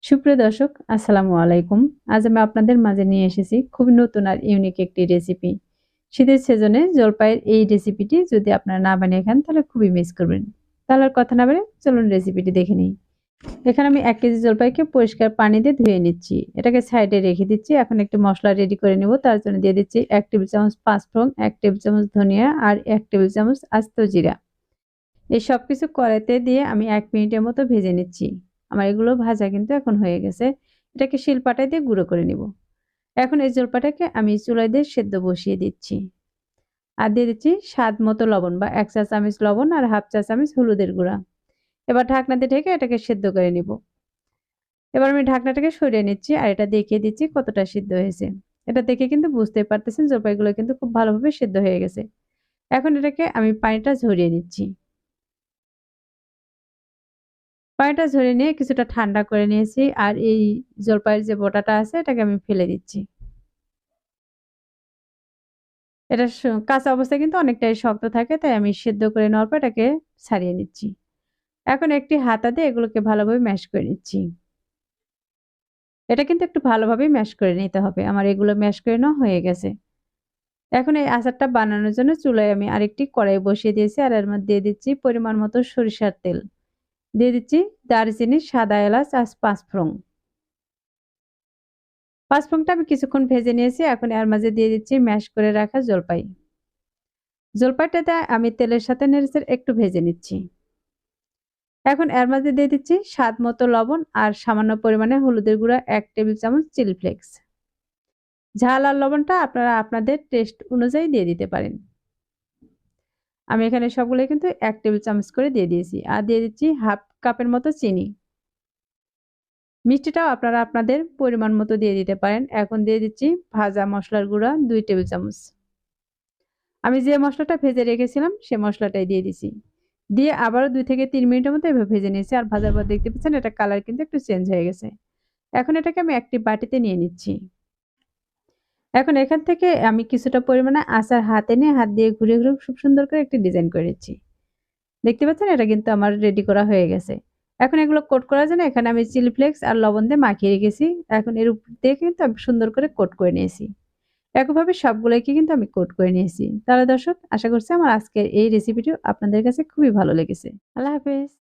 সুপ্রিয় দর্শক, আসসালামু আলাইকুম। আজ আমি আপনাদের মাঝে নিয়ে এসেছি খুবই নতুন আর ইউনিক একটি রেসিপি। শীতের সিজনে জলপাইয়ের এই রেসিপিটি যদি আপনারা না বানিয়ে খান তাহলে খুবই মিস করবেন। তাহলে আর কথা না বাড়িয়ে চলুন রেসিপিটি দেখে নিই। এখানে আমি ১ কেজি জলপাইকে পরিষ্কার পানি দিয়ে ধুয়ে নিচ্ছি। এটাকে সাইডে রেখে দিচ্ছি। এখন একটি মসলা রেডি করে নেব। তার জন্য দিয়ে দিচ্ছি ১ টেবিল চামচ পাঁচফোড়ন, ১ টেবিল চামচ ধনিয়া আর ১ টেবিল চামচ আস্ত জিরা। এই সবকিছু কড়াইতে দিয়ে আমি ১ মিনিটের মতো ভেজে নিচ্ছি। আমার এগুলো ভাজা কিন্তু এখন হয়ে গেছে। এটাকে শিলপাটায় দিয়ে গুঁড়ো করে নিব। এখন এই জলপাটাকে আমি চুলায় দিয়ে সেদ্ধ বসিয়ে দিচ্ছি। আর দিয়ে দিচ্ছি স্বাদ মতো লবণ বা ১ চা চামচ লবণ আর ১/২ চা চামচ হলুদের গুঁড়া। এবার ঢাকনা দিয়ে ঢেকে এটাকে সেদ্ধ করে নিব। এবার আমি ঢাকনাটাকে সরিয়ে নিচ্ছি আর এটা দেখিয়ে দিচ্ছি কতটা সিদ্ধ হয়েছে। এটা দেখে কিন্তু বুঝতেই পারতেছেন জলপাইগুলো কিন্তু খুব ভালোভাবে সেদ্ধ হয়ে গেছে। এখন এটাকে আমি পানিটা ঝরিয়ে নিচ্ছি। পানিটা ঝরিয়ে নিয়ে কিছুটা ঠান্ডা করে নিয়েছি। আর এই জলপাইয়ের যে বোটাটা আছে এটাকে আমি ফেলে দিচ্ছি। এটা কাঁচা অবস্থায় কিন্তু অনেকটাই শক্ত থাকে, তাই আমি সেদ্ধ করে নেওয়ার পর এটাকে ছাড়িয়ে নিচ্ছি। এখন একটি হাতা দিয়ে এগুলোকে ভালোভাবে ম্যাশ করে নিচ্ছি। এটা কিন্তু একটু ভালোভাবেই ম্যাশ করে নিতে হবে। আমার এগুলো ম্যাশ করে নেওয়া হয়ে গেছে। এখন এই আচারটা বানানোর জন্য চুলায় আমি আরেকটি কড়াই বসিয়ে দিয়েছি আর এর মধ্যে দিয়ে দিচ্ছি পরিমাণ মতো সরিষার তেল। দিয়ে দিচ্ছি দারচিনি, সাদা এলাচ আর পাঁচফোড়ন। পাঁচফোড়নটা আমি কিছুক্ষণ ভেজে নিয়েছি। এখন এর মাঝে দিয়ে দিচ্ছি ম্যাশ করে রাখা জলপাই। জলপাইটাতে আমি তেলের সাথে নেড়েচেড়ে একটু ভেজে নিচ্ছি। এখন এর মাঝে দিয়ে দিচ্ছি স্বাদ মতো লবণ আর সামান্য পরিমাণে হলুদের গুঁড়া ১ টেবিল চামচ চিলি ফ্লেক্স। ঝাল আর লবণটা আপনারা আপনাদের টেস্ট অনুযায়ী দিয়ে দিতে পারেন। আমি এখানে সবগুলোই কিন্তু ১ টেবিল চামচ করে দিয়ে দিয়েছি। আর দিয়ে দিচ্ছি ১/২ কাপের মতো চিনি। মিষ্টিটাও আপনারা আপনাদের পরিমাণ মতো দিয়ে দিতে পারেন। এখন দিয়ে দিচ্ছি ভাজা মসলার গুঁড়া ২ টেবিল চামচ। আমি যে মসলাটা ভেজে রেখেছিলাম সে মসলাটাই দিয়ে দিছি। দিয়ে আবারও ২ থেকে ৩ মিনিটের মতো এভাবে ভেজে নিয়েছি। আর ভাজার পর দেখতে পাচ্ছেন এটা কালার কিন্তু একটু চেঞ্জ হয়ে গেছে। এখন এটাকে আমি একটি বাটিতে নিয়ে নিচ্ছি। এখন এখান থেকে আমি কিছুটা পরিমাণে আচার হাতে নিয়ে হাত দিয়ে ঘুরিয়ে, ঘুরিয়ে খুব সুন্দর করে একটি ডিজাইন করে নিচ্ছি। দেখতে পাচ্ছেন এটা কিন্তু আমার রেডি করা হয়ে গেছে। এখন এগুলো কোট করার জন্য এখানে আমি চিলি ফ্লেক্স আর লবণ দিয়ে মাখিয়ে রেখেছি। এখন এর উপর দিয়ে কিন্তু আমি সুন্দর করে কোট করে নিয়েছি। একইভাবে সবগুলোকে কিন্তু আমি কোট করে নিয়েছি। তাহলে দর্শক আশা করছি আমার আজকের এই রেসিপিটি আপনাদের কাছে খুবই ভালো লেগেছে। আল্লাহ হাফেজ।